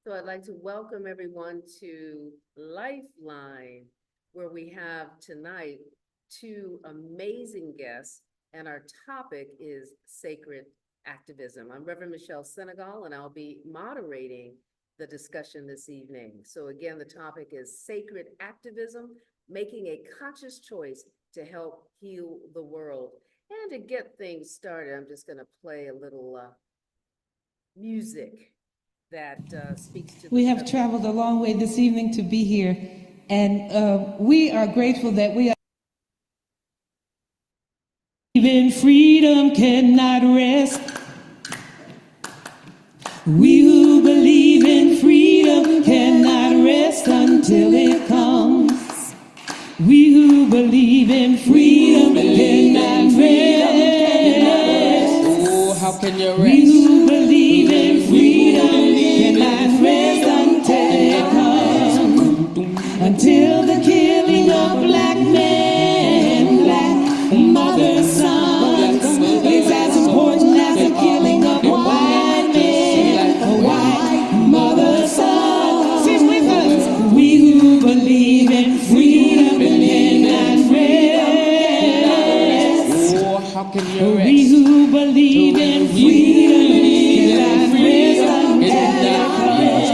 So I'd like to welcome everyone to LifeLine, where we have tonight two amazing guests, and our topic is sacred activism. I'm Reverend Michelle Senegal, and I'll be moderating the discussion this evening. So again, the topic is sacred activism, making a conscious choice to help heal the world. And to get things started, I'm just going to play a little music that speaks to the We have subject. traveled a long way this evening to be here, and we are grateful that we are. Even freedom cannot rest. We who believe in freedom cannot rest until it comes. We who believe in freedom cannot rest. Oh, how can you rest? We who believe in freedom cannot rest until it comes. Until the killing of black men, black mothers, sons is as important as the killing of white men, white mothers, sons. Sing with us. We who believe in freedom cannot rest. Oh, how can you rest? We who believe in freedom cannot rest until it comes.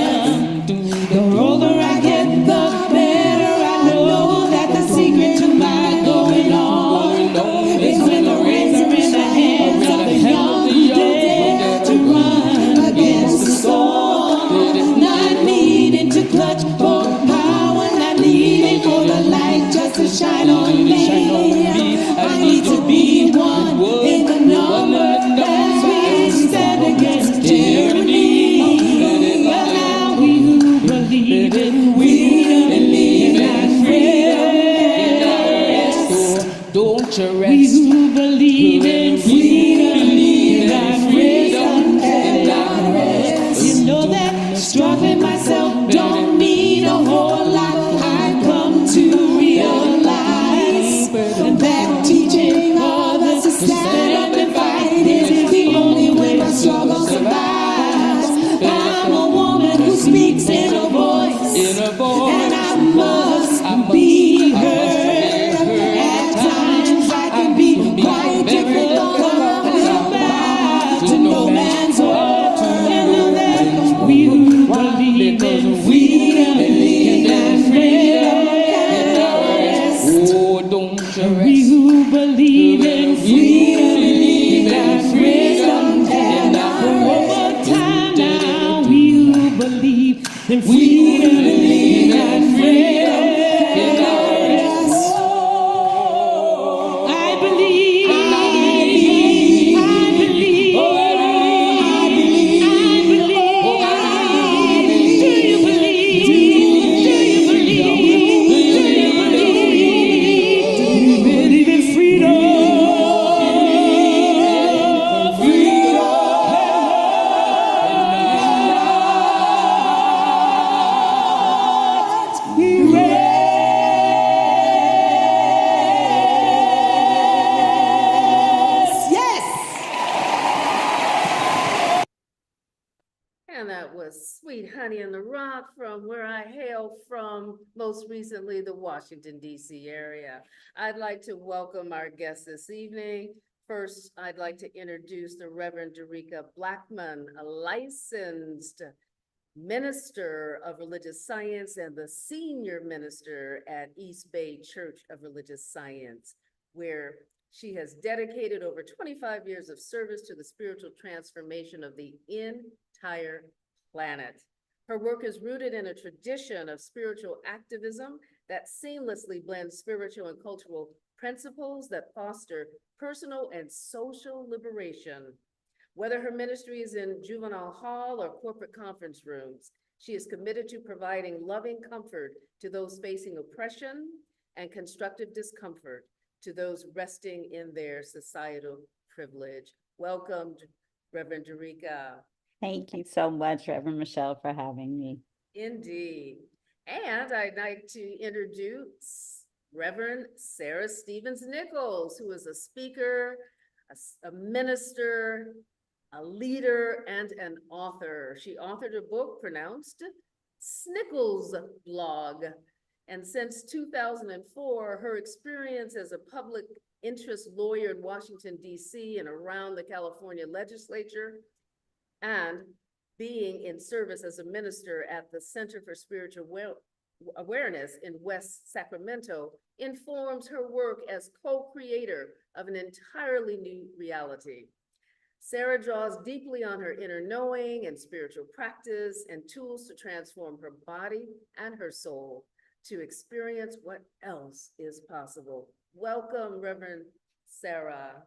The older I get, the better I know that the secret to my going on is when the reins are in the hands of the young who dare to run against the storm, not needing to clutch for power, not needing for the light just to shine on me. I need to be one in the number as we stand against tyranny. Now we who believe in freedom cannot rest. Don't you We rest? who believe in freedom cannot rest. You know that struggling myself don't mean a whole lot. I've come to realize that teaching others to stand up and fight is the only way my struggle survives. I'm a woman who speaks in a voice, and I must be heard. At times I can be quite difficult, about to no man's word. And that we who believe in freedom cannot rest. Oh, don't you We rest? who believe in freedom cannot rest. One more time now, we who believe in freedom cannot rest. I believe, I believe, I believe, I believe, I believe. Do you believe? Do you believe? Do you believe? Do you believe in freedom? And that was Sweet Honey in the Rock from where I hail from, most recently the Washington, D.C. area. I'd like to welcome our guests this evening. First, I'd like to introduce the Reverend Derika Blackman, a licensed minister of religious science and the senior minister at East Bay Church of Religious Science, where she has dedicated over 25 years of service to the spiritual transformation of the entire planet. Her work is rooted in a tradition of spiritual activism that seamlessly blends spiritual and cultural principles that foster personal and social liberation. Whether her ministry is in juvenile hall or corporate conference rooms, she is committed to providing loving comfort to those facing oppression and constructive discomfort to those resting in their societal privilege. Welcome, Reverend Derika. Thank you so much, Reverend Michelle, for having me. Indeed. And I'd like to introduce Reverend Sarah Stevens Nichols, who is a speaker, a minister, a leader, and an author. She authored a book pronounced Snickles Blog. And since 2004, her experience as a public interest lawyer in Washington, D.C. and around the California legislature, and being in service as a minister at the Center for Spiritual Awareness in West Sacramento, informs her work as co-creator of an entirely new reality. Sarah draws deeply on her inner knowing and spiritual practice and tools to transform her body and her soul to experience what else is possible. Welcome, Reverend Sarah.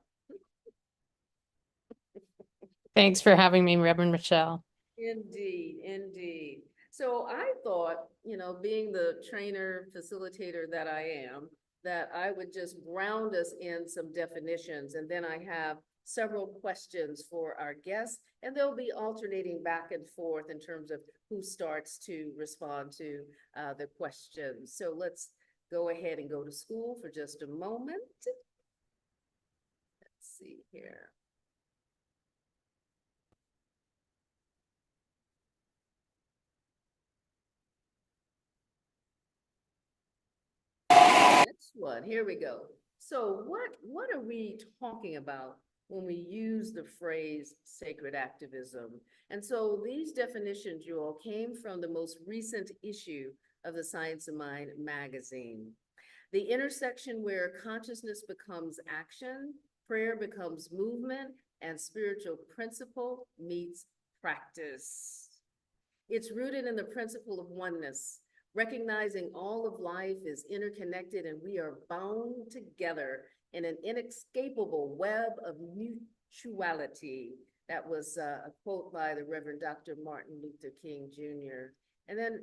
Thanks for having me, Reverend Michelle. Indeed, indeed. So I thought, being the trainer, facilitator that I am, that I would just ground us in some definitions, and then I have several questions for our guests, and they'll be alternating back and forth in terms of who starts to respond to the questions. So let's go ahead and go to school for just a moment. Let's see here. Next one, here we go. So what are we talking about when we use the phrase sacred activism? And so these definitions, you all, came from the most recent issue of the Science of Mind magazine. The intersection where consciousness becomes action, prayer becomes movement, and spiritual principle meets practice. It's rooted in the principle of oneness, recognizing all of life is interconnected and we are bound together in an inescapable web of mutuality. That was a quote by the Reverend Dr. Martin Luther King Jr. And then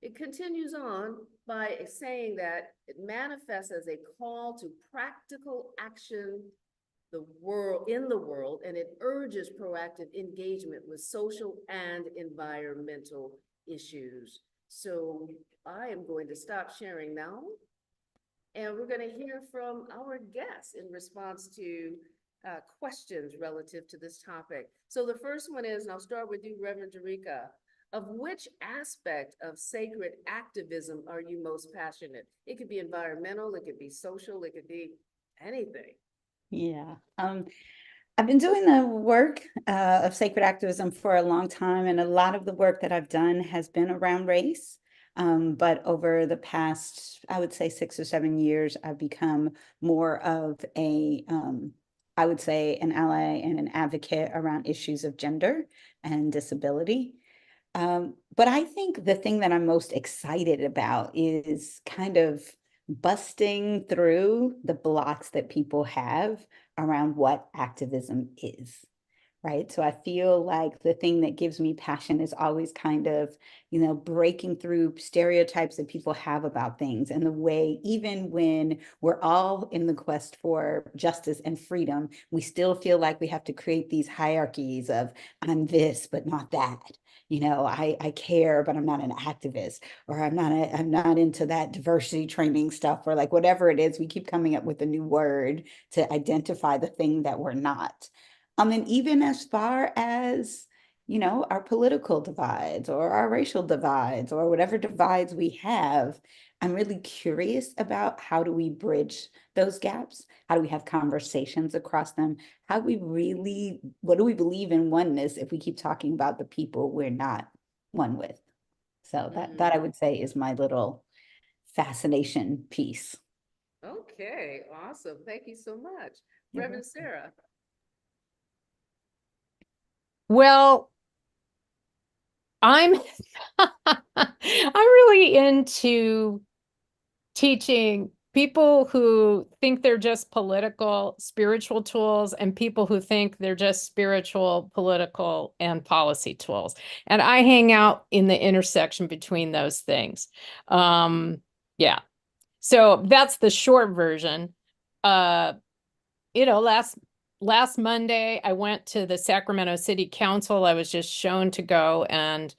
it continues on by saying that it manifests as a call to practical action in the world, and it urges proactive engagement with social and environmental issues. So I am going to stop sharing now, and we're going to hear from our guests in response to questions relative to this topic. So the first one is, and I'll start with you, Reverend Jerika, of which aspect of sacred activism are you most passionate? It could be environmental, it could be social, it could be anything. Yeah. I've been doing the work of sacred activism for a long time, and a lot of the work that I've done has been around race. But over the past, I would say 6 or 7 years, I've become more of I would say an ally and an advocate around issues of gender and disability. But I think the thing that I'm most excited about is kind of busting through the blocks that people have around what activism is, right? So I feel like the thing that gives me passion is always kind of, breaking through stereotypes that people have about things, and the way, even when we're all in the quest for justice and freedom, we still feel like we have to create these hierarchies of I'm this, but not that. I care, but I'm not an activist, or I'm not into that diversity training stuff, or like whatever it is, we keep coming up with a new word to identify the thing that we're not. And even as far as, our political divides or our racial divides or whatever divides we have, I'm really curious about how do we bridge those gaps? How do we have conversations across them? What do we believe in oneness if we keep talking about the people we're not one with? So that I would say is my little fascination piece. Okay, awesome. Thank you so much. You're Reverend welcome. Sarah. Well, I'm I'm really into teaching people who think they're just political, spiritual tools, and people who think they're just spiritual, political, and policy tools. And I hang out in the intersection between those things. Yeah. So that's the short version. Last Monday, I went to the Sacramento City Council. I was just shown to go, and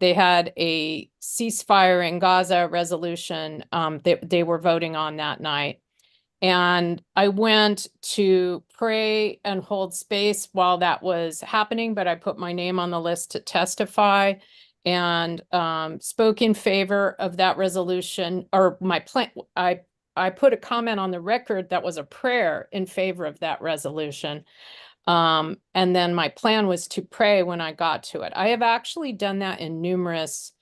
they had a ceasefire in Gaza resolution that they were voting on that night. And I went to pray and hold space while that was happening, but I put my name on the list to testify and spoke in favor of that resolution, or my plan. I put a comment on the record that was a prayer in favor of that resolution. And then my plan was to pray when I got to it. I have actually done that in numerous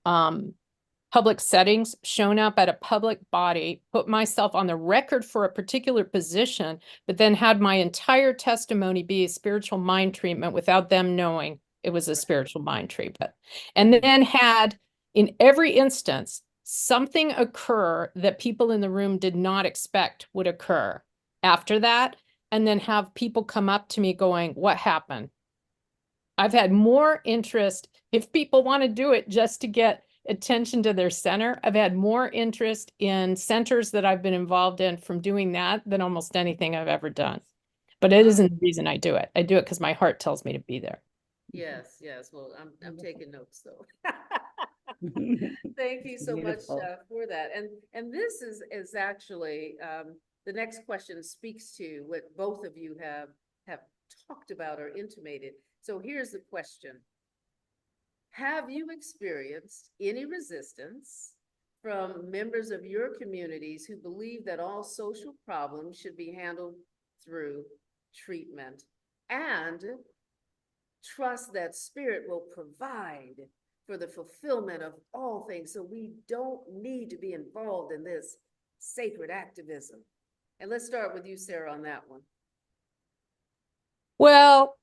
public settings, shown up at a public body, put myself on the record for a particular position, but then had my entire testimony be a spiritual mind treatment without them knowing it was a spiritual mind treatment. And then had, in every instance, something occur that people in the room did not expect would occur after that, and then have people come up to me going, "What happened?" I've had more interest, if people want to do it just to get attention to their center. I've had more interest in centers that I've been involved in from doing that than almost anything I've ever done. But it isn't the reason I do it. I do it because my heart tells me to be there. Yes, yes. Well, I'm taking notes though. Thank you so much Beautiful. for that. And this is actually the next question speaks to what both of you have talked about or intimated. So here's the question. Have you experienced any resistance from members of your communities who believe that all social problems should be handled through treatment and trust that Spirit will provide for the fulfillment of all things, so we don't need to be involved in this sacred activism? And let's start with you, Sarah, on that one. Well,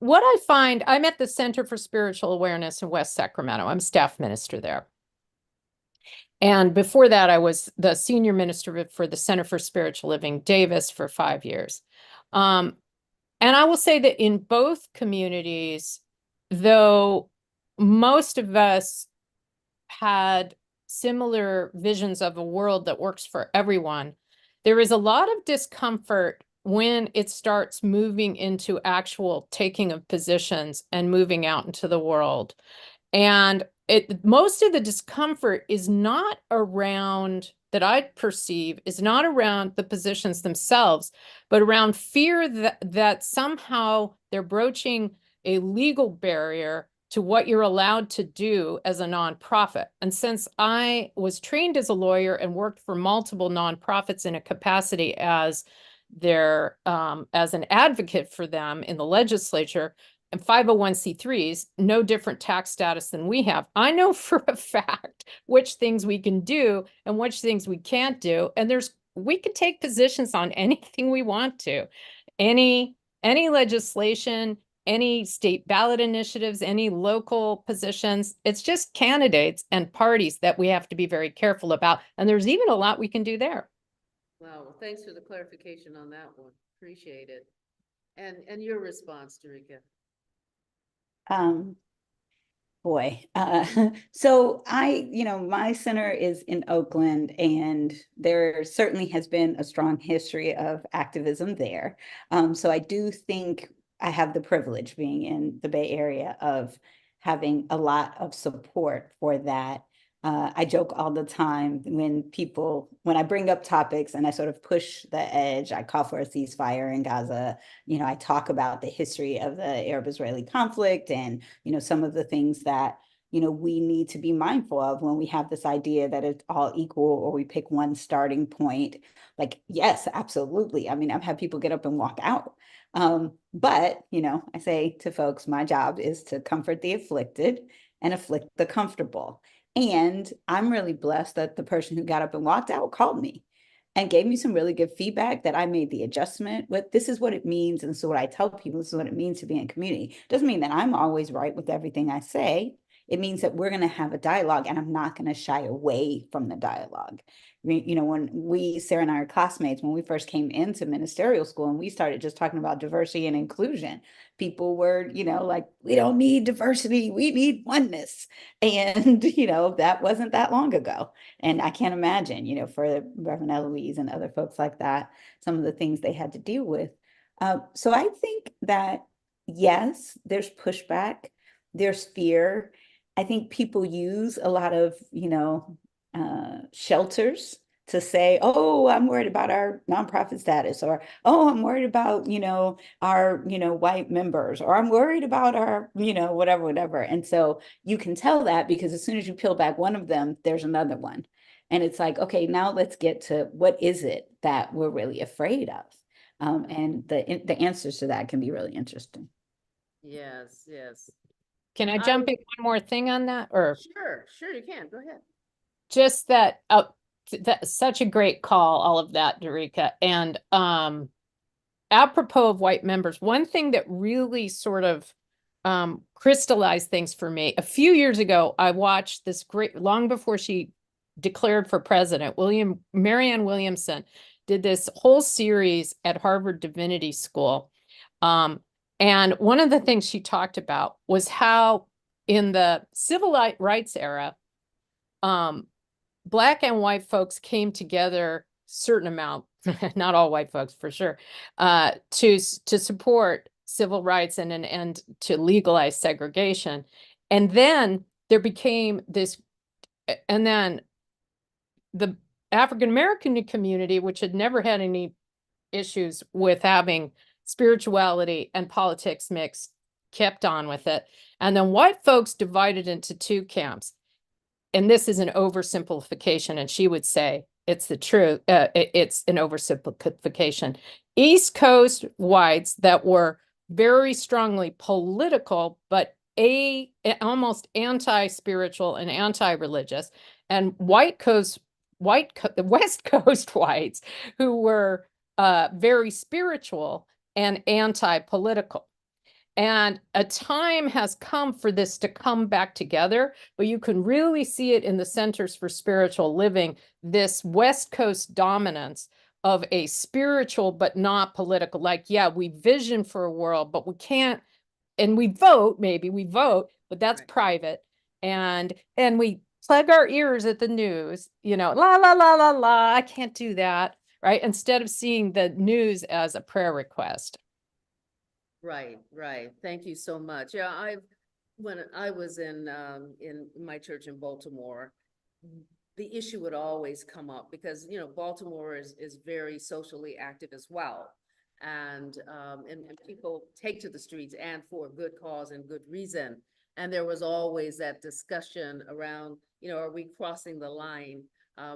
what I find, I'm at the Center for Spiritual Awareness in West Sacramento. I'm staff minister there. And before that, I was the senior minister for the Center for Spiritual Living, Davis, for 5 years. And I will say that in both communities, though most of us had similar visions of a world that works for everyone, there is a lot of discomfort when it starts moving into actual taking of positions and moving out into the world. And most of the discomfort is not around, that I perceive, is not around the positions themselves, but around fear that somehow they're broaching a legal barrier to what you're allowed to do as a nonprofit. And since I was trained as a lawyer and worked for multiple nonprofits in a capacity as as an advocate for them in the legislature, and 501c3s, no different tax status than we have, I know for a fact which things we can do and which things we can't do. And we can take positions on anything we want to. Any legislation, any state ballot initiatives, any local positions. It's just candidates and parties that we have to be very careful about. And there's even a lot we can do there. Wow, well, thanks for the clarification on that one. Appreciate it. And your response, Tarika? Boy, so my center is in Oakland, and there certainly has been a strong history of activism there. So I do think I have the privilege, being in the Bay Area, of having a lot of support for that. I joke all the time when I bring up topics and I sort of push the edge, I call for a ceasefire in Gaza. I talk about the history of the Arab-Israeli conflict and, some of the things that, we need to be mindful of when we have this idea that it's all equal or we pick one starting point. Like, yes, absolutely. I mean, I've had people get up and walk out. But, I say to folks, my job is to comfort the afflicted and afflict the comfortable. And I'm really blessed that the person who got up and walked out called me and gave me some really good feedback that I made the adjustment with. This is what it means. And so what I tell people, this is what it means to be in community. Doesn't mean that I'm always right with everything I say. It means that we're going to have a dialogue, and I'm not going to shy away from the dialogue. When Sarah and I are classmates, when we first came into ministerial school and we started just talking about diversity and inclusion, people were, like, we don't need diversity, we need oneness. And, that wasn't that long ago. And I can't imagine, for Reverend Eloise and other folks like that, some of the things they had to deal with. So I think that, yes, there's pushback, there's fear. I think people use a lot of, shelters to say, oh, I'm worried about our nonprofit status, or, oh, I'm worried about, our, white members, or I'm worried about our, whatever, whatever. And so you can tell that because as soon as you peel back one of them, there's another one. And it's like, okay, now let's get to what is it that we're really afraid of? And the answers to that can be really interesting. Yes, yes. Can I I- jump in one more thing on that? Or Sure, you can. Go ahead. just that, that's such a great call, all of that, Dorica. And apropos of white members, one thing that really sort of crystallized things for me, a few years ago, I watched this great, long before she declared for president, Marianne Williamson did this whole series at Harvard Divinity School. And one of the things she talked about was how in the civil rights era, Black and white folks came together, certain amount, not all white folks for sure, to support civil rights and to legalize segregation. And then there became this, and then the African American community, which had never had any issues with having spirituality and politics mixed, kept on with it. And then white folks divided into two camps. And this is an oversimplification, and she would say it's the truth. It's an oversimplification. East Coast whites that were very strongly political, but almost anti-spiritual and anti-religious, and the West Coast whites who were very spiritual and anti-political. And a time has come for this to come back together, but you can really see it in the Centers for Spiritual Living, this West Coast dominance of a spiritual but not political. Like, yeah, we vision for a world, but we can't, and we vote, maybe we vote, but that's Right. private. And we plug our ears at the news, la, la, la, la, la, I can't do that, right? Instead of seeing the news as a prayer request. Right. Thank you so much. Yeah, when I was in my church in Baltimore, the issue would always come up because, Baltimore is very socially active as well. And people take to the streets and for a good cause and good reason. And there was always that discussion around, are we crossing the line,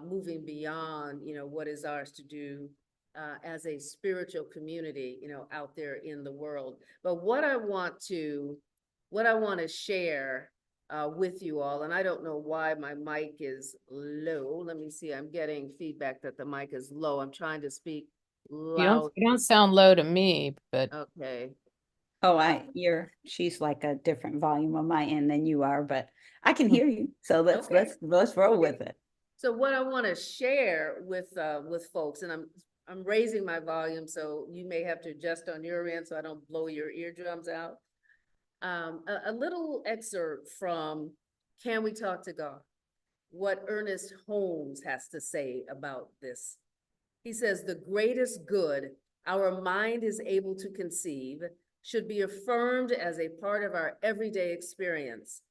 moving beyond, what is ours to do as a spiritual community, out there in the world. But what I want to share with you all, and I don't know why my mic is low. Let me see. I'm getting feedback that the mic is low. I'm trying to speak loud. You don't sound low to me, but Okay. Oh, she's like a different volume on my end than you are, but I can hear you. So let's roll with it. So what I want to share with folks, and I'm raising my volume, so you may have to adjust on your end so I don't blow your eardrums out. A little excerpt from Can We Talk to God? What Ernest Holmes has to say about this. He says, the greatest good our mind is able to conceive should be affirmed as a part of our everyday experience.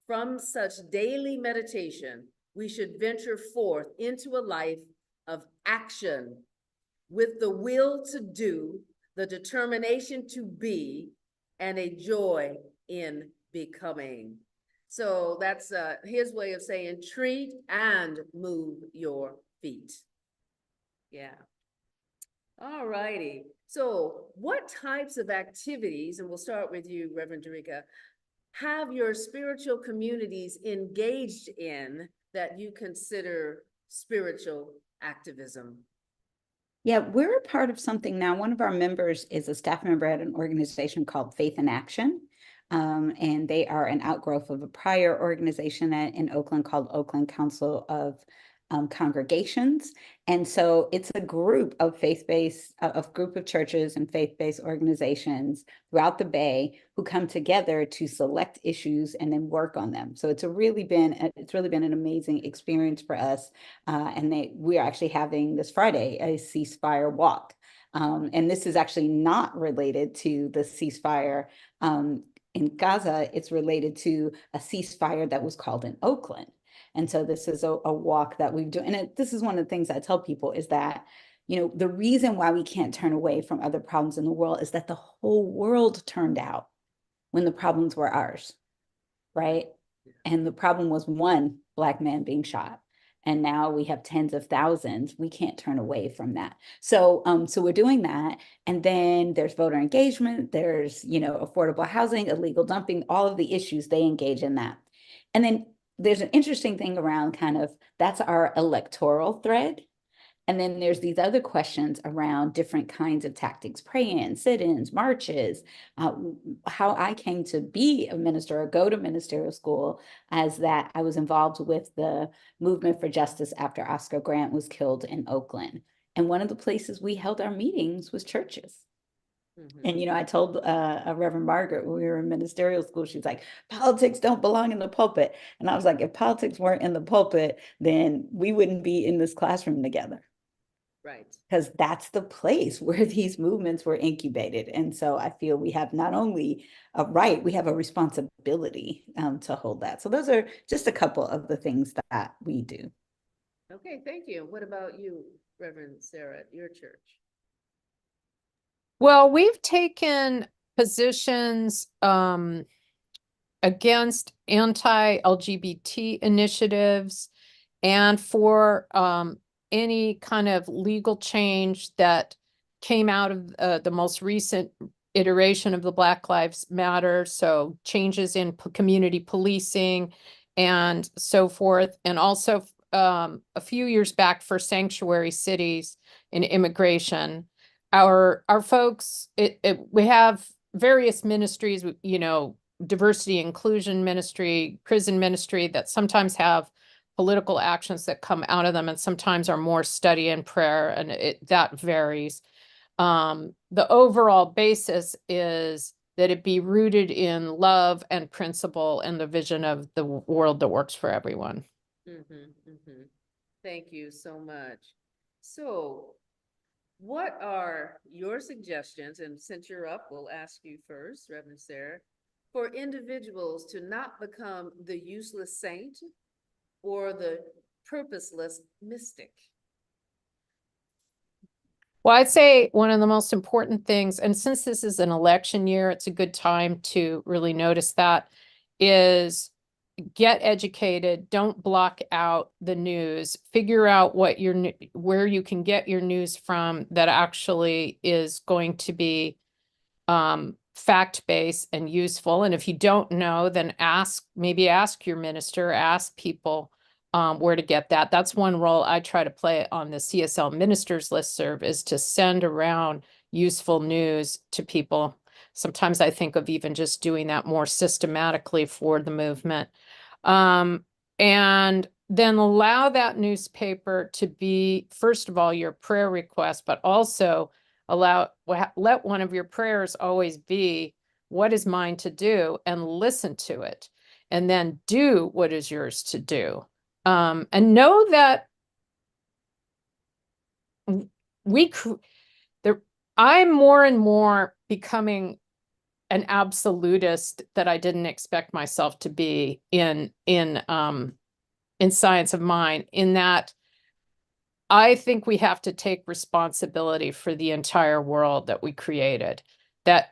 From such daily meditation, we should venture forth into a life of action with the will to do, the determination to be, and a joy in becoming. So that's his way of saying treat and move your feet. Yeah. All righty. So what types of activities, and we'll start with you, Reverend Dorica, have your spiritual communities engaged in that you consider spiritual activism? Yeah, we're a part of something now. One of our members is a staff member at an organization called Faith in Action. And they are an outgrowth of a prior organization in Oakland called Oakland Council of Congregations. And so it's a group of faith-based, group of churches and faith-based organizations throughout the Bay who come together to select issues and then work on them. So it's really been an amazing experience for us. And we are actually having this Friday a ceasefire walk. And this is actually not related to the ceasefire in Gaza. It's related to a ceasefire that was called in Oakland. And so this is a walk that we've done. And this is one of the things I tell people is that, the reason why we can't turn away from other problems in the world is that the whole world turned out when the problems were ours, right? And the problem was one Black man being shot. And now we have tens of thousands. We can't turn away from that. So we're doing that. And then there's voter engagement, there's, affordable housing, illegal dumping, all of the issues, they engage in that. And then there's an interesting thing around that's our electoral thread. And then there's these other questions around different kinds of tactics, pray-ins, sit-ins, marches. How I came to be a minister or go to ministerial school as that I was involved with the movement for justice after Oscar Grant was killed in Oakland. And one of the places we held our meetings was churches. And, I told a Reverend Margaret when we were in ministerial school, she's like, politics don't belong in the pulpit. And I was like, if politics weren't in the pulpit, then we wouldn't be in this classroom together. Right. Because that's the place where these movements were incubated. And so I feel we have not only a right, we have a responsibility to hold that. So those are just a couple of the things that we do. Okay, thank you. What about you, Reverend Sarah, at your church? Well, we've taken positions against anti-LGBT initiatives and for any kind of legal change that came out of the most recent iteration of the Black Lives Matter. So changes in community policing and so forth. And also a few years back for sanctuary cities in immigration. Our folks, we have various ministries, diversity inclusion ministry, prison ministry that sometimes have political actions that come out of them and sometimes are more study and prayer, and that varies. The overall basis is that it be rooted in love and principle and the vision of the world that works for everyone. Thank you so much. So what are your suggestions, and since you're up, we'll ask you first, Reverend Sarah, for individuals to not become the useless saint or the purposeless mystic? Well, I'd say one of the most important things, and since this is an election year, it's a good time to really notice that, is get educated, don't block out the news, figure out where you can get your news from that actually is going to be fact-based and useful. And if you don't know, then maybe ask your minister, ask people where to get that. That's one role I try to play on the CSL Ministers Listserv, is to send around useful news to people. Sometimes I think of even just doing that more systematically for the movement. And then allow that newspaper to be, first of all, your prayer request, but also let one of your prayers always be, what is mine to do, and listen to it, and then do what is yours to do. And know that I'm more and more becoming an absolutist that I didn't expect myself to be in science of mind, in that I think we have to take responsibility for the entire world that we created. That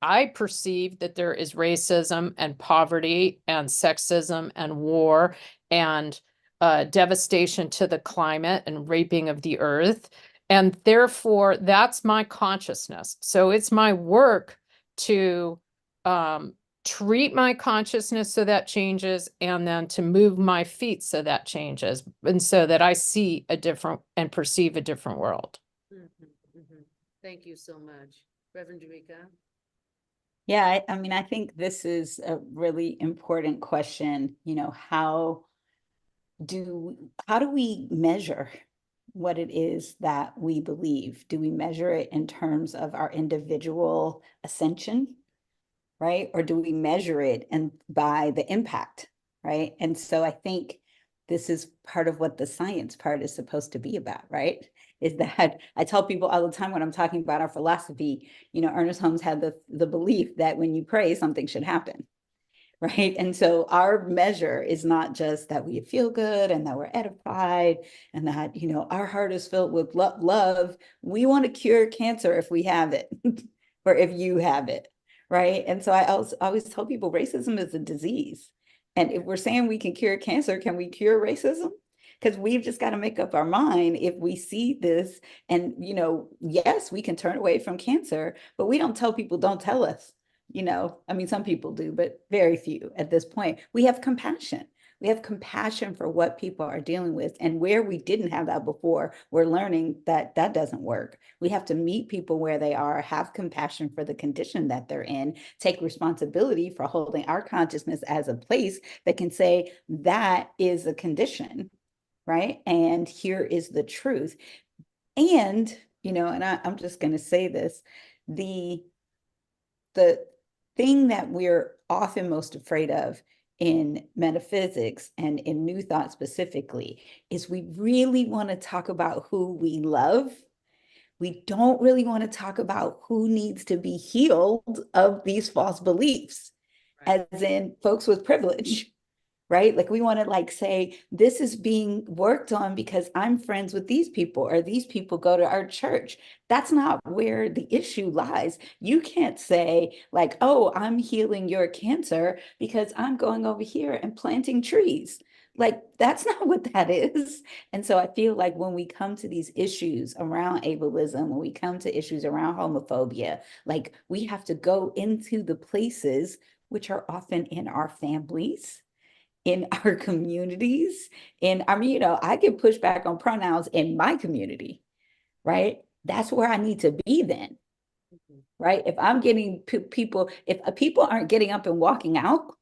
I perceive that there is racism and poverty and sexism and war and devastation to the climate and raping of the earth. And therefore, that's my consciousness. So it's my work to treat my consciousness so that changes, and then to move my feet so that changes, and so that I see a different and perceive a different world. Thank you so much. Reverend Jerika? Yeah, I think this is a really important question. How do we measure what it is that we believe? Do we measure it in terms of our individual ascension, right? Or do we measure it by the impact, right? And so I think this is part of what the science part is supposed to be about, right? Is that I tell people all the time when I'm talking about our philosophy, Ernest Holmes had the belief that when you pray, something should happen. right? And so our measure is not just that we feel good and that we're edified and that, you know, our heart is filled with love. We want to cure cancer if we have it or if you have it, right? And so I also always tell people racism is a disease. And if we're saying we can cure cancer, can we cure racism? Because we've just got to make up our mind if we see this and, you know, yes, we can turn away from cancer, but we don't tell people, don't tell us. You know, I mean, some people do, but very few at this point. We have compassion. We have compassion for what people are dealing with. And where we didn't have that before, we're learning that that doesn't work. We have to meet people where they are, have compassion for the condition that they're in, take responsibility for holding our consciousness as a place that can say that is a condition, right? And here is the truth. And, you know, and I'm just going to say this, the thing that we're often most afraid of in metaphysics and in New Thought specifically is we really want to talk about who we love. We don't really want to talk about who needs to be healed of these false beliefs, Right. as in folks with privilege, right? Like we want to like say, this is being worked on because I'm friends with these people or these people go to our church. That's not where the issue lies. You can't say like, oh, I'm healing your cancer because I'm going over here and planting trees. Like that's not what that is. And so I feel like when we come to these issues around ableism, when we come to issues around homophobia, like we have to go into the places which are often in our families, in our communities. And I mean, you know, I get pushback on pronouns in my community, right? That's where I need to be then, Mhm. right? If I'm getting people, if people aren't getting up and walking out,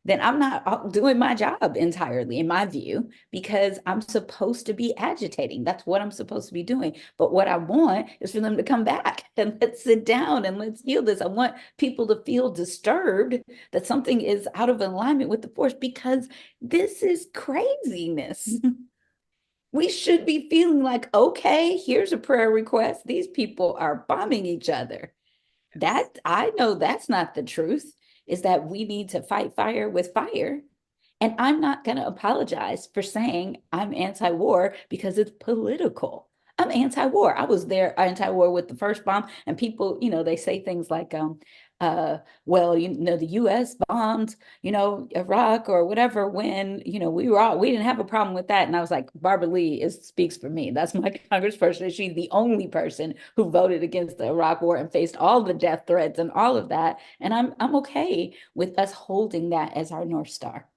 then I'm not doing my job entirely, in my view, because I'm supposed to be agitating. That's what I'm supposed to be doing. But what I want is for them to come back and let's sit down and let's heal this. I want people to feel disturbed that something is out of alignment with the force because this is craziness. We should be feeling like, okay, here's a prayer request. These people are bombing each other. That I know that's not the truth, is that we need to fight fire with fire. And I'm not going to apologize for saying I'm anti-war because it's political. I'm anti-war. I was there anti-war with the first bomb, and people, you know, they say things like, well, you know, the US bombed, you know, Iraq or whatever when, you know, we didn't have a problem with that. And I was like, Barbara Lee speaks for me. That's my congressperson. She's the only person who voted against the Iraq war and faced all the death threats and all of that. And I'm okay with us holding that as our North Star,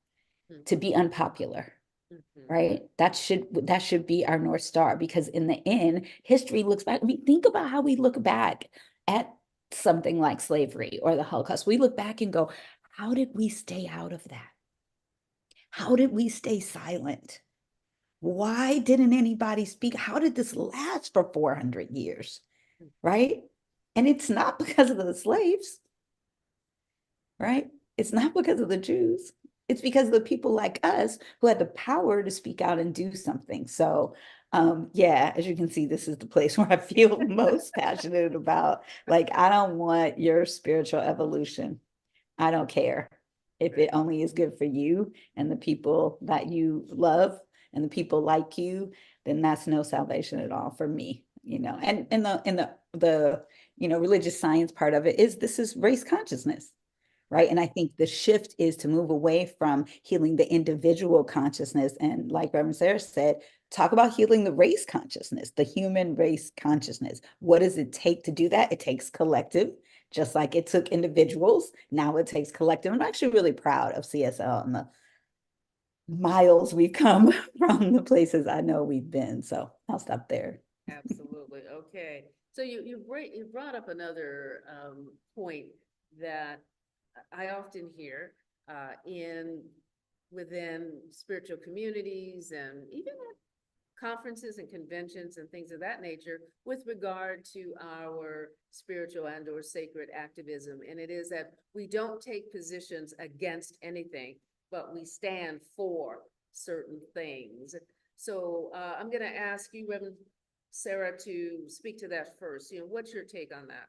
to be unpopular, Mhm. right? That should be our North Star, because in the end, history looks back. I mean, think about how we look back at something like slavery or the Holocaust. We look back and go, how did we stay out of that? How did we stay silent? Why didn't anybody speak? How did this last for 400 years, right? And it's not because of the slaves, right? It's not because of the Jews. It's because of the people like us who had the power to speak out and do something. So, yeah, as you can see, this is the place where I feel most passionate about. Like, I don't want your spiritual evolution. I don't care if it only is good for you and the people that you love and the people like you, then that's no salvation at all for me, you know. And the you know, religious science part of it is this is race consciousness, right? And I think the shift is to move away from healing the individual consciousness. And like Reverend Sarah said, talk about healing the race consciousness, the human race consciousness. What does it take to do that? It takes collective, just like it took individuals. Now it takes collective. I'm actually really proud of CSL and the miles we've come from the places I know we've been. So I'll stop there. Absolutely. Okay. So you brought up another point that I often hear in within spiritual communities and even at conferences and conventions and things of that nature with regard to our spiritual and or sacred activism. And it is that we don't take positions against anything, but we stand for certain things. So I'm going to ask you, Reverend Sarah, to speak to that first. You know, what's your take on that?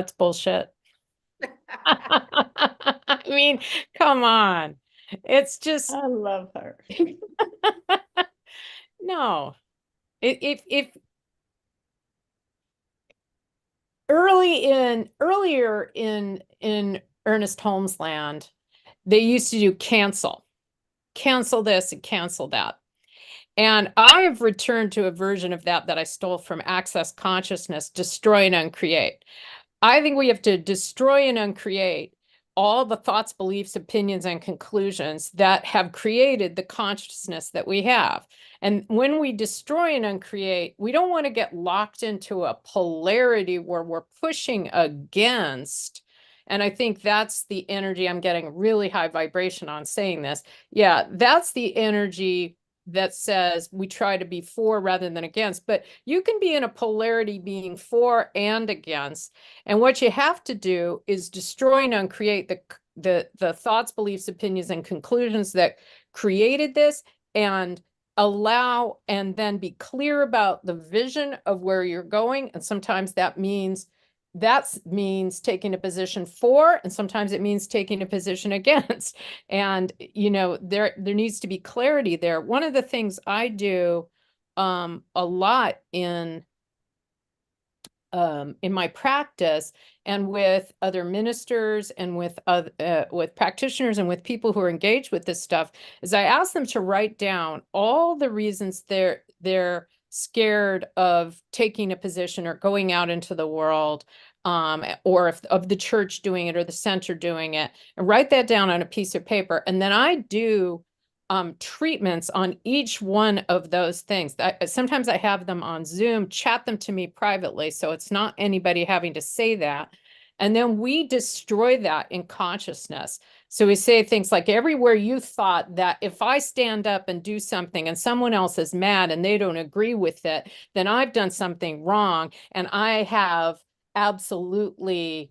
It's bullshit. I mean, come on. It's just I love her. no. If earlier in Ernest Holmes land, they used to do cancel this and cancel that. And I have returned to a version of that I stole from Access Consciousness, destroy and uncreate. I think we have to destroy and uncreate all the thoughts, beliefs, opinions, and conclusions that have created the consciousness that we have. And when we destroy and uncreate, we don't want to get locked into a polarity where we're pushing against. And I think that's the energy I'm getting really high vibration on saying this. Yeah, that's the energy that says we try to be for rather than against. But you can be in a polarity being for and against. And what you have to do is destroy and uncreate the thoughts, beliefs, opinions, and conclusions that created this, and allow and then be clear about the vision of where you're going. And sometimes that means taking a position for, and sometimes it means taking a position against. And there needs to be clarity there. One of the things I do a lot in my practice and with other ministers and with practitioners and with people who are engaged with this stuff is I ask them to write down all the reasons they're scared of taking a position or going out into the world, or if of the church doing it or the center doing it, and write that down on a piece of paper. And then I do treatments on each one of those things. Sometimes I have them on Zoom, chat them to me privately, so it's not anybody having to say that. And then we destroy that in consciousness. So we say things like, everywhere you thought that if I stand up and do something and someone else is mad and they don't agree with it, then I've done something wrong and I have absolutely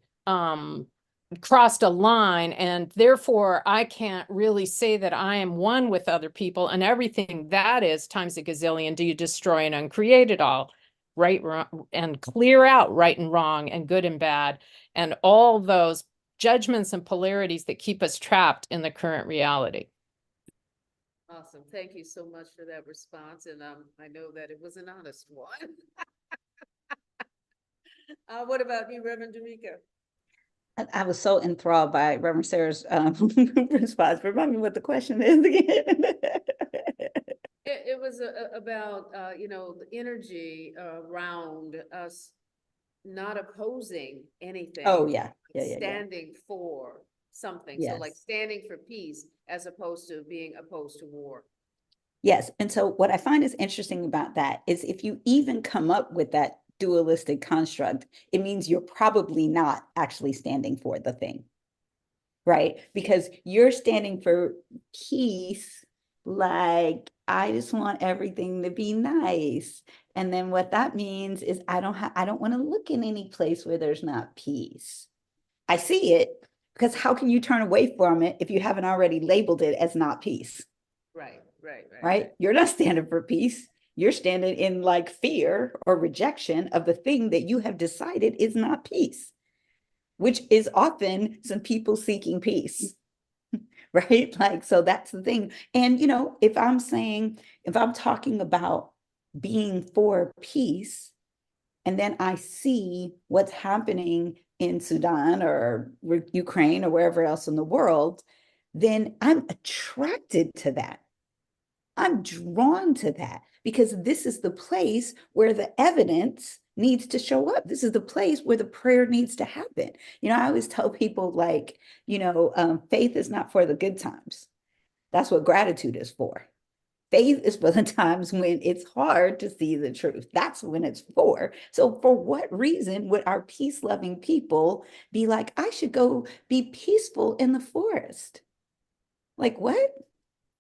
crossed a line, and therefore I can't really say that I am one with other people, and everything that is times a gazillion. Do you destroy and uncreate it all? Right, wrong, and clear out right and wrong and good and bad, and all those judgments and polarities that keep us trapped in the current reality. Awesome. Thank you so much for that response. And I know that it was an honest one. What about you, Reverend Jamaica? I was so enthralled by Reverend Sarah's response. Remind me what the question is again. It was about, the energy around us not opposing anything. Oh, yeah. Yeah. Standing for something. So like Yes. standing for peace as opposed to being opposed to war. Yes. And so what I find is interesting about that is if you even come up with that dualistic construct, it means you're probably not actually standing for the thing, right? Because you're standing for peace, like, I just want everything to be nice. And then what that means is I don't want to look in any place where there's not peace. I see it, because how can you turn away from it if you haven't already labeled it as not peace? Right. You're not standing for peace. You're standing in like fear or rejection of the thing that you have decided is not peace, which is often some people seeking peace, right? Like, so that's the thing. And, if I'm talking about being for peace, and then I see what's happening in Sudan or Ukraine or wherever else in the world, then I'm attracted to that. I'm drawn to that because this is the place where the evidence needs to show up. This is the place where the prayer needs to happen. I always tell people, like, faith is not for the good times. That's what gratitude is for. Faith is for the times when it's hard to see the truth. That's when it's for. So for what reason would our peace-loving people be like, I should go be peaceful in the forest? Like, what?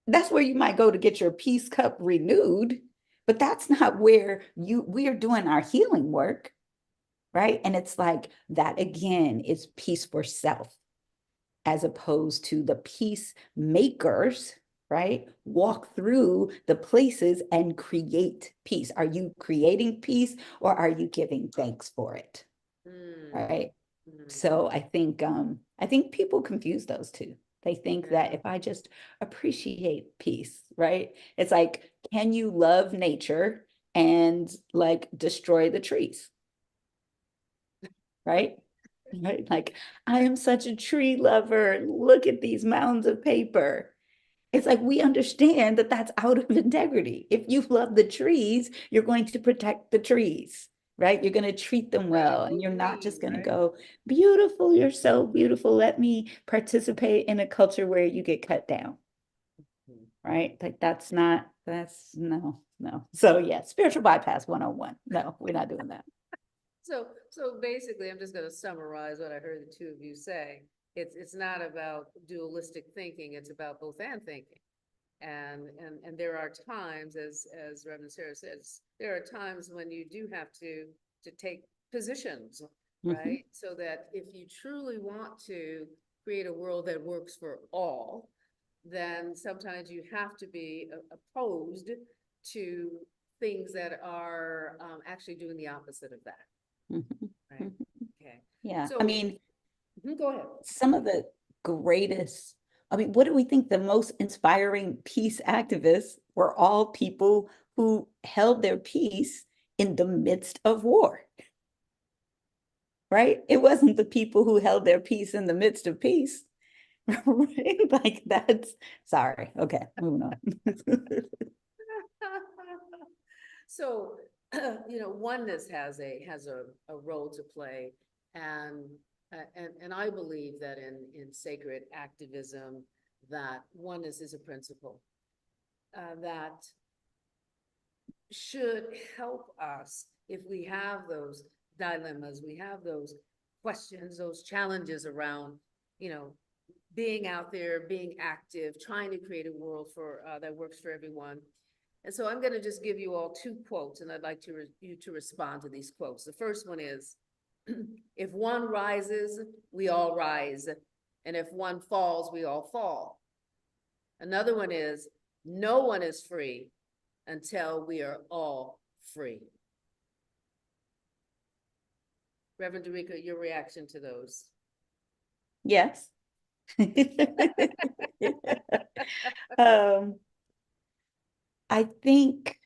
That's where you might go to get your peace cup renewed, but that's not where we are doing our healing work, right? And it's like that again is peace for self, as opposed to the peacemakers, right? Walk through the places and create peace. Are you creating peace or are you giving thanks for it? Right? So I think people confuse those two. They think that Yeah. if I just appreciate peace, right? It's like, can you love nature and like destroy the trees? Right? Right? Like, I am such a tree lover. Look at these mounds of paper. It's like we understand that that's out of integrity. If you love the trees, you're going to protect the trees, right? You're going to treat them well, and Incredible you're not dream, just going to right? go, beautiful, you're so beautiful. Let me participate in a culture where you get cut down, Mhm. right? Like that's no, no. So yeah, spiritual bypass 101. No, we're not doing that. So basically, I'm just gonna summarize what I heard the two of you say. It's not about dualistic thinking, it's about both and thinking. And there are times, as Reverend Sarah says, there are times when you do have to take positions, Mhm. right? So that if you truly want to create a world that works for all, then sometimes you have to be opposed to things that are actually doing the opposite of that, Mhm. right? Mhm. Okay, Yeah, I so mean, go ahead. some of the greatest, I mean, what do we think the most inspiring peace activists were all people who held their peace in the midst of war, right? It wasn't the people who held their peace in the midst of peace, right? Like that's, sorry. Okay, moving on. So, oneness has a role to play, and and I believe that in sacred activism, that oneness is a principle that should help us if we have those dilemmas, we have those questions, those challenges around, you know, being out there, being active, trying to create a world for that works for everyone. And so I'm going to just give you all two quotes, and I'd like you to respond to these quotes. The first one is, if one rises, we all rise. And if one falls, we all fall. Another one is, no one is free until we are all free. Reverend Dorica, your reaction to those? Yes. Um, I think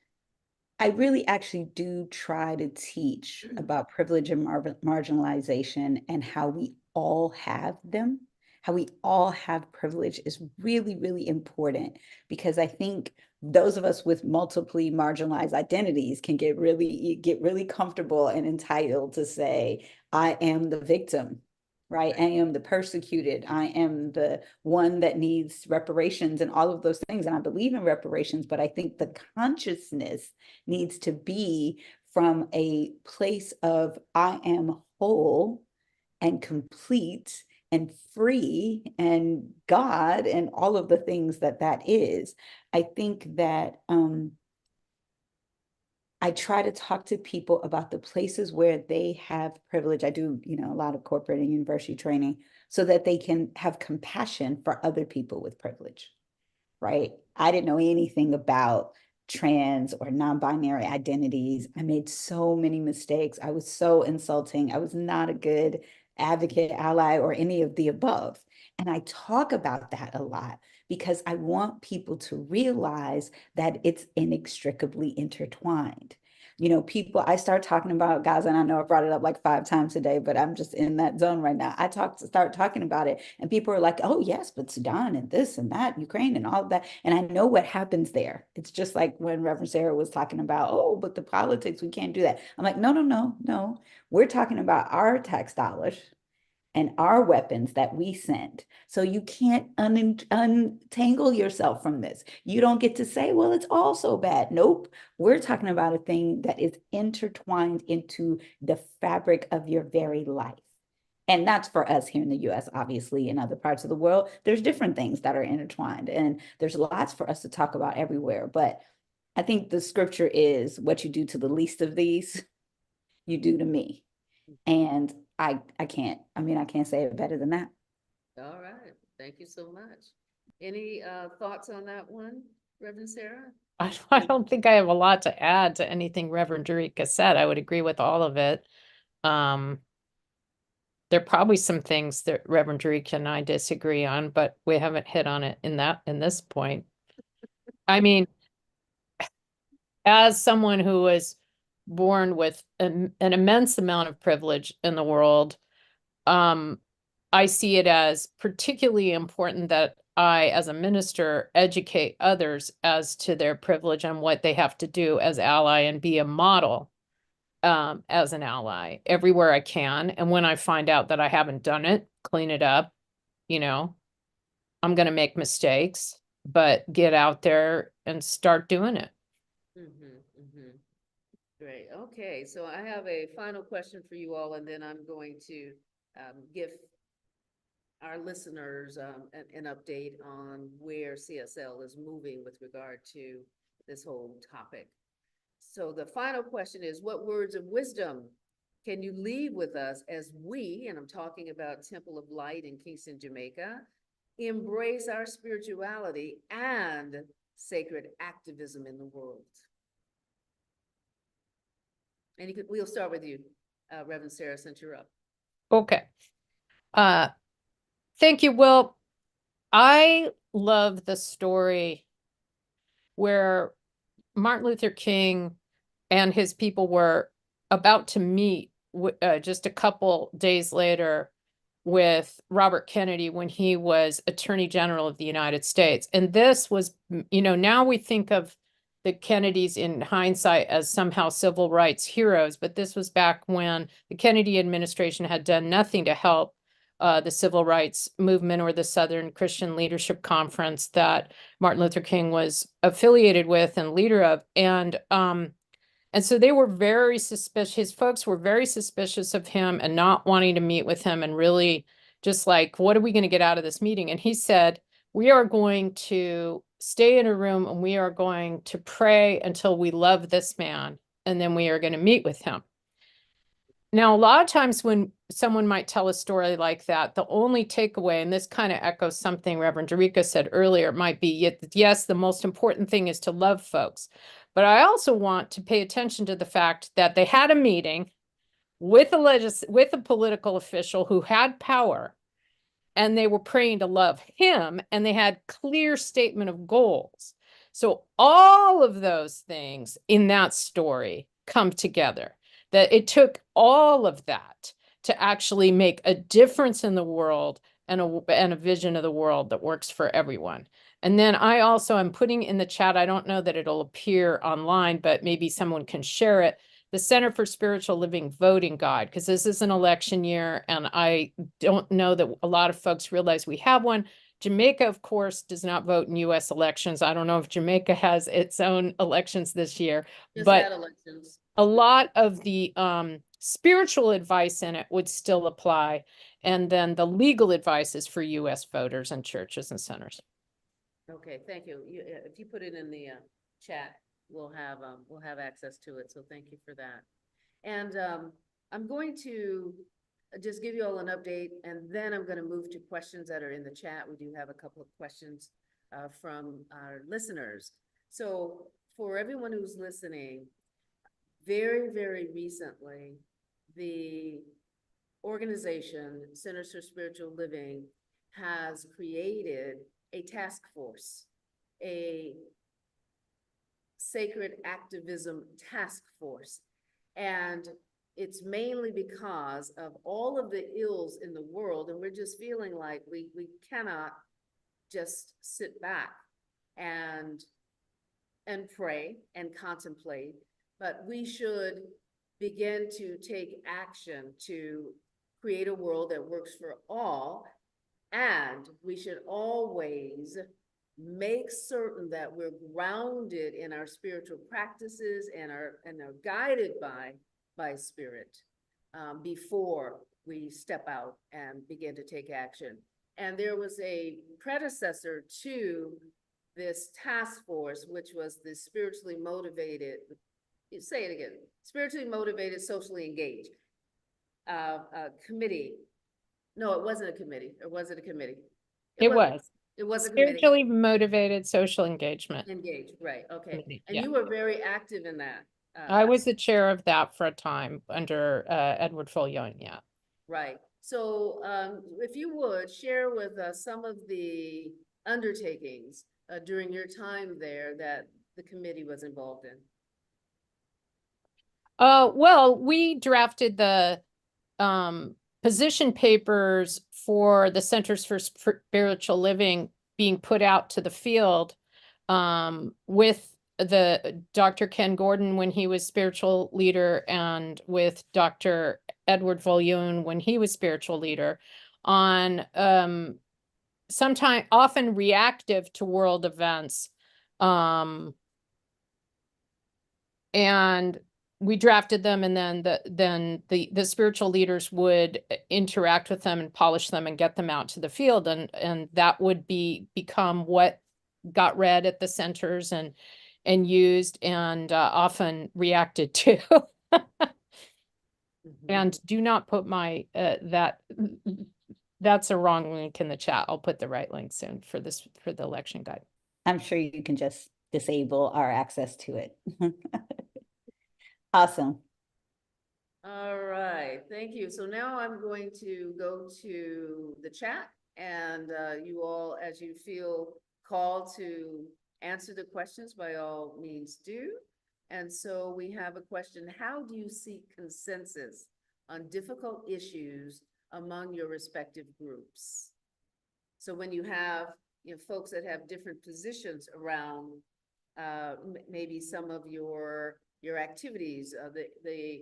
I really actually do try to teach about privilege and marginalization and how we all have them, how we all have privilege is really, really important because I think those of us with multiply marginalized identities can get really comfortable and entitled to say, I am the victim. Right. I am the persecuted. I am the one that needs reparations and all of those things. And I believe in reparations, but I think the consciousness needs to be from a place of I am whole and complete and free and God and all of the things that that is. I think that I try to talk to people about the places where they have privilege. I do, a lot of corporate and university training so that they can have compassion for other people with privilege, right? I didn't know anything about trans or non-binary identities. I made so many mistakes. I was so insulting. I was not a good advocate, ally, or any of the above. And I talk about that a lot because I want people to realize that it's inextricably intertwined. I start talking about Gaza, and I know I brought it up like 5 times today, but I'm just in that zone right now. Start talking about it, and people are like, "Oh yes, but Sudan and this and that, Ukraine and all of that," and I know what happens there. It's just like when Reverend Sarah was talking about, "Oh, but the politics, we can't do that." I'm like, "No, no, no, no. We're talking about our tax dollars and our weapons that we send. So you can't untangle yourself from this. You don't get to say, well, it's all so bad. Nope. We're talking about a thing that is intertwined into the fabric of your very life. And that's for us here in the US, obviously, in other parts of the world, there's different things that are intertwined. And there's lots for us to talk about everywhere. But I think the scripture is what you do to the least of these, you do to me. And I can't say it better than that. All right, thank you so much. Any thoughts on that one, Reverend Sarah? I don't think I have a lot to add to anything Reverend Dorica said. I would agree with all of it. Um, there are probably some things that Reverend Drake and I disagree on, but we haven't hit on it in this point. I mean, as someone who was born with an immense amount of privilege in the world, I see it as particularly important that I, as a minister, educate others as to their privilege and what they have to do as ally and be a model as an ally everywhere I can. And when I find out that I haven't done it, clean it up. You know, I'm going to make mistakes, but get out there and start doing it. Great. Okay, so I have a final question for you all, and then I'm going to give our listeners an update on where CSL is moving with regard to this whole topic. So the final question is, what words of wisdom can you leave with us as we, and I'm talking about Temple of Light in Kingston, Jamaica, embrace our spirituality and sacred activism in the world? And we'll start with you, Reverend Sarah, since you're up. Okay. Thank you. Well, I love the story where Martin Luther King and his people were about to meet just a couple days later with Robert Kennedy when he was Attorney General of the United States. And this was, now we think of the Kennedys in hindsight as somehow civil rights heroes, but this was back when the Kennedy administration had done nothing to help the civil rights movement or the Southern Christian Leadership Conference that Martin Luther King was affiliated with and leader of. And so they were very suspicious. His folks were very suspicious of him and not wanting to meet with him and really just like, what are we going to get out of this meeting? And he said, we are going to stay in a room and we are going to pray until we love this man. And then we are going to meet with him. Now, a lot of times when someone might tell a story like that, the only takeaway, and this kind of echoes something Reverend Jerica said earlier, might be, yes, the most important thing is to love folks. But I also want to pay attention to the fact that they had a meeting with a political official who had power, and they were praying to love him, and they had clear statement of goals. So all of those things in that story come together. That it took all of that to actually make a difference in the world and a vision of the world that works for everyone. And then I also am putting in the chat, I don't know that it'll appear online, but maybe someone can share it, the Center for Spiritual Living voting guide, because this is an election year and I don't know that a lot of folks realize we have one. Jamaica, of course, does not vote in US elections. I don't know if Jamaica has its own elections this year, Just but had elections. a lot of the spiritual advice in it would still apply. And then the legal advice is for US voters and churches and centers. Okay, thank you. If you put it in the chat, we'll have access to it. So thank you for that. And I'm going to just give you all an update, and then I'm going to move to questions that are in the chat. We do have a couple of questions from our listeners. So for everyone who's listening, very, very recently, the organization Centers for Spiritual Living has created a task force, a sacred activism task force. And it's mainly because of all of the ills in the world, and we're just feeling like we cannot just sit back and pray and contemplate, but we should begin to take action to create a world that works for all. And we should always make certain that we're grounded in our spiritual practices and are guided by spirit before we step out and begin to take action. And there was a predecessor to this task force, which was the spiritually motivated, say it again, spiritually motivated, socially engaged committee. No, it wasn't a committee. Or was it a committee? It was a committee. spiritually motivated social engagement. Engaged, right, okay. Committee, And yeah. you were very active in that. I was the chair of that for a time under Edward Follion, yeah. Right. So, if you would share with us some of the undertakings during your time there that the committee was involved in. Well, we drafted the position papers for the Centers for Spiritual Living being put out to the field with the Dr. Ken Gordon when he was spiritual leader and with Dr. Edward Volune when he was spiritual leader on sometime often reactive to world events. And we drafted them, and then the spiritual leaders would interact with them and polish them and get them out to the field, and that would become what got read at the centers and used and often reacted to. And do not put my that's a wrong link in the chat. I'll put the right link soon for the election guide. I'm sure you can just disable our access to it. Awesome. All right, thank you. So now I'm going to go to the chat, and you all, as you feel called to answer the questions, by all means do. And so we have a question: how do you seek consensus on difficult issues among your respective groups? So when you have, folks that have different positions around maybe some of your activities, the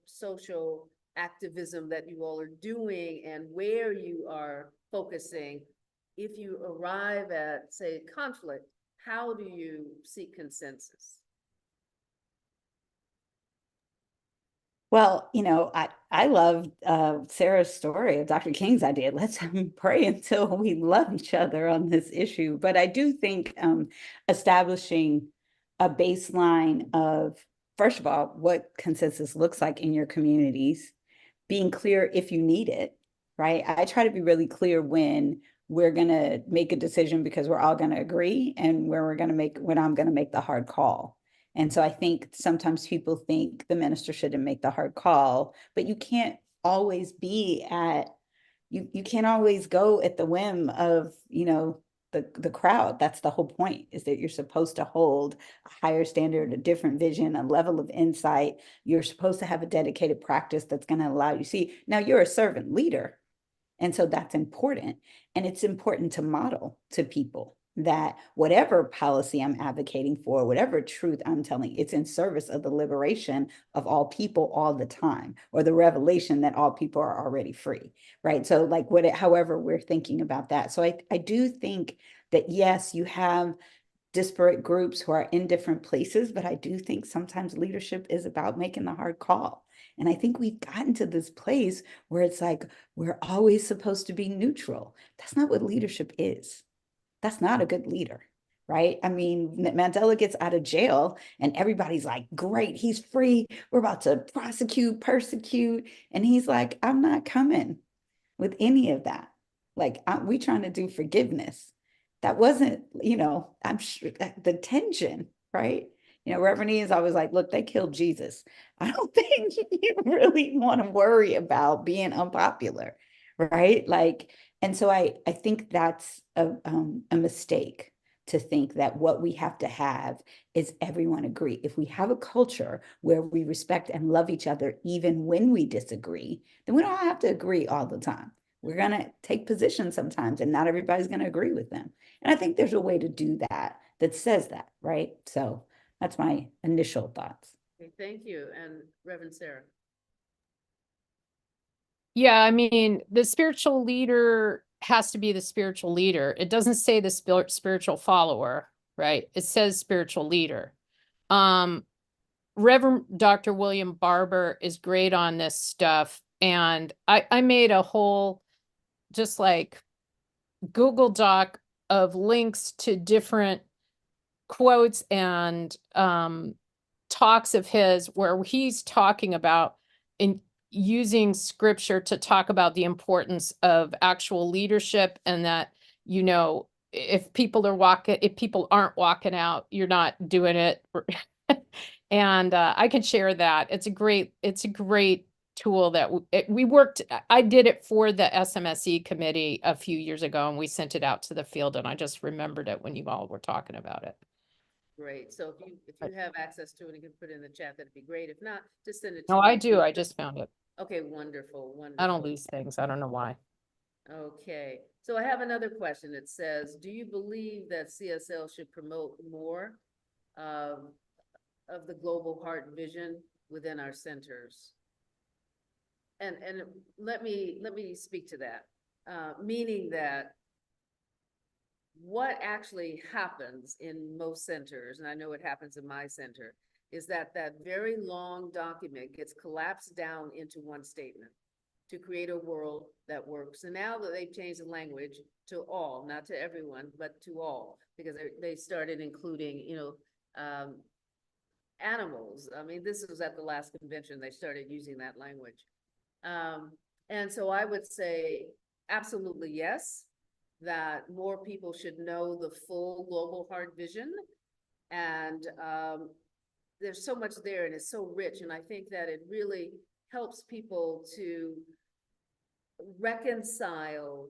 social activism that you all are doing and where you are focusing, if you arrive at, say, conflict, how do you seek consensus? Well, I love Sarah's story of Dr. King's idea. Let's pray until we love each other on this issue. But I do think establishing a baseline of, first of all, what consensus looks like in your communities, being clear if you need it, right? I try to be really clear when we're going to make a decision because we're all going to agree, and when I'm going to make the hard call. And so I think sometimes people think the minister shouldn't make the hard call, but you can't always you can't always go at the whim of, the crowd. That's the whole point, is that you're supposed to hold a higher standard, a different vision, a level of insight. You're supposed to have a dedicated practice that's going to allow you. See, now you're a servant leader. And so that's important. And it's important to model to people that whatever policy I'm advocating for, whatever truth I'm telling, it's in service of the liberation of all people all the time, or the revelation that all people are already free, right? So like however we're thinking about that. So I do think that, yes, you have disparate groups who are in different places, but I do think sometimes leadership is about making the hard call. And I think we've gotten to this place where it's like, we're always supposed to be neutral. That's not what leadership is. That's not a good leader, right? I mean, Mandela gets out of jail and everybody's like, great, he's free. We're about to prosecute, persecute. And he's like, I'm not coming with any of that. Like, we trying to do forgiveness. That wasn't, I'm sure the tension, right? Reverend Ian is always like, look, they killed Jesus. I don't think you really want to worry about being unpopular, right? Like, and so I think that's a mistake to think that what we have to have is everyone agree. If we have a culture where we respect and love each other, even when we disagree, then we don't have to agree all the time. We're going to take positions sometimes, and not everybody's going to agree with them. And I think there's a way to do that says that, right? So that's my initial thoughts. Okay, thank you. And Reverend Sarah. Yeah, I mean, the spiritual leader has to be the spiritual leader. It doesn't say the spiritual follower, right? It says spiritual leader. Reverend Dr. William Barber is great on this stuff. And I made a whole just like Google Doc of links to different quotes and talks of his where he's talking about using scripture to talk about the importance of actual leadership, and that, if people aren't walking out, you're not doing it. And I can share that. It's a great tool that we worked, I did it for the SMSE committee a few years ago and we sent it out to the field and I just remembered it when you all were talking about it. Great. So if you have access to it, you can put it in the chat, that'd be great. If not, just send it to No, I me. do. I just found it. Okay, wonderful, I don't wonderful. lose things. I don't know why. Okay, so I have another question. It says, do you believe that CSL should promote more of the global heart vision within our centers? And let me speak to that, meaning that what actually happens in most centers, and I know it happens in my center, is that that very long document gets collapsed down into one statement to create a world that works. And now that they've changed the language to all, not to everyone, but to all, because they started including, you know, animals. I mean, this was at the last convention, they started using that language. And so I would say absolutely yes, that more people should know the full global heart vision. And there's so much there and it's so rich. And I think that it really helps people to reconcile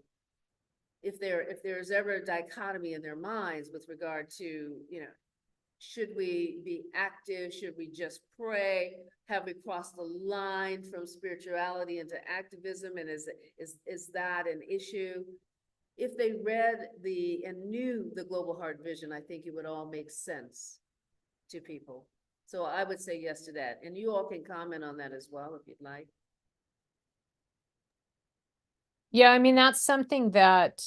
if there's ever a dichotomy in their minds with regard to, you know, should we be active? Should we just pray? Have we crossed the line from spirituality into activism? And is that an issue? If they read and knew the global heart vision, I think it would all make sense to people. So I would say yes to that. And you all can comment on that as well, if you'd like. Yeah, I mean, that's something that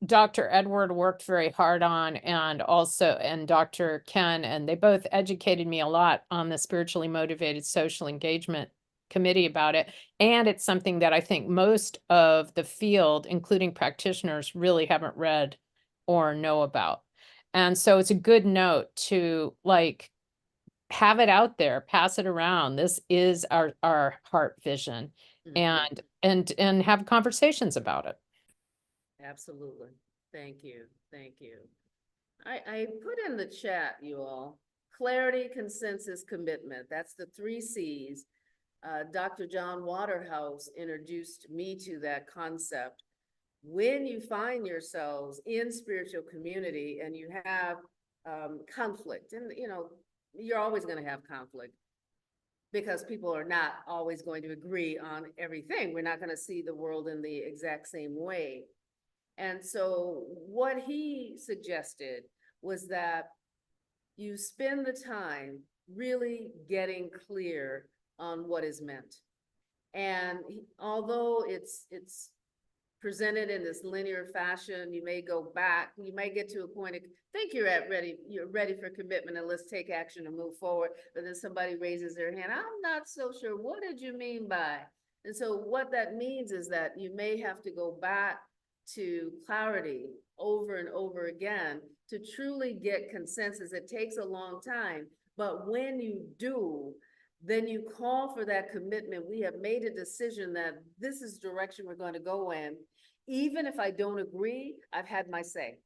Dr. Edward worked very hard on and Dr. Ken, and they both educated me a lot on the spiritually motivated social engagement committee about it. And it's something that I think most of the field, including practitioners, really haven't read or know about. And so it's a good note to like have it out there, pass it around. This is our heart vision and have conversations about it. Absolutely. Thank you. Thank you. I put in the chat, you all, clarity, consensus, commitment. That's the 3 C's. Dr. John Waterhouse introduced me to that concept. When you find yourselves in spiritual community and you have conflict, and you know, you're always going to have conflict because people are not always going to agree on everything. We're not going to see the world in the exact same way. And so what he suggested was that you spend the time really getting clear on what is meant. And although it's presented in this linear fashion, you may go back, you may get to a point of think you're ready for commitment and let's take action and move forward. But then somebody raises their hand, I'm not so sure, what did you mean by? And so what that means is that you may have to go back to clarity over and over again to truly get consensus. It takes a long time, but when you do, then you call for that commitment. We have made a decision that this is the direction we're going to go in. Even if I don't agree, I've had my say.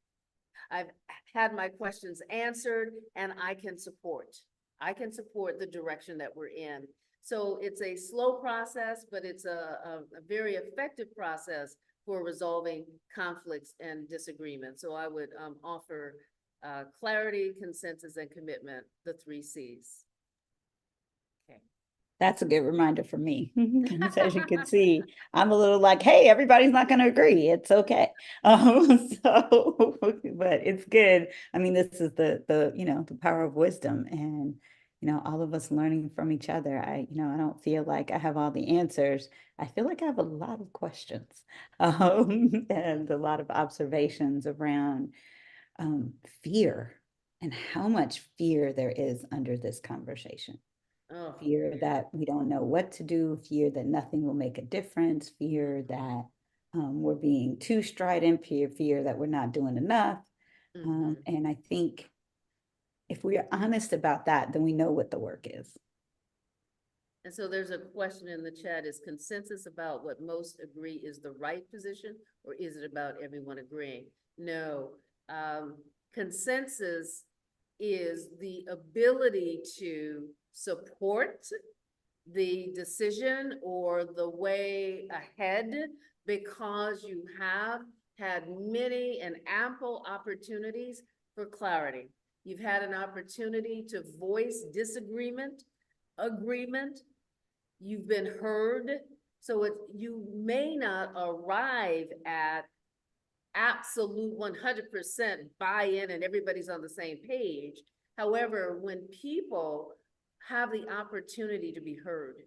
I've had my questions answered and I can support the direction that we're in. So it's a slow process, but it's a very effective process for resolving conflicts and disagreements. So I would offer clarity, consensus, and commitment, the 3 C's. Okay. That's a good reminder for me. Because as you can see, I'm a little like, hey, everybody's not going to agree. It's okay. But it's good. I mean, this is the you know, the power of wisdom and, you know, all of us learning from each other. I don't feel like I have all the answers. I feel like I have a lot of questions and a lot of observations around fear and how much fear there is under this conversation. Oh, Fear that we don't know what to do, fear that nothing will make a difference, fear that we're being too strident, fear that we're not doing enough. And I think if we are honest about that, then we know what the work is. And so there's a question in the chat, is consensus about what most agree is the right position, or is it about everyone agreeing? No, consensus is the ability to support the decision or the way ahead because you have had many and ample opportunities for clarity. You've had an opportunity to voice disagreement, agreement. You've been heard. So you may not arrive at absolute 100% buy-in and everybody's on the same page. However, when people have the opportunity to be heard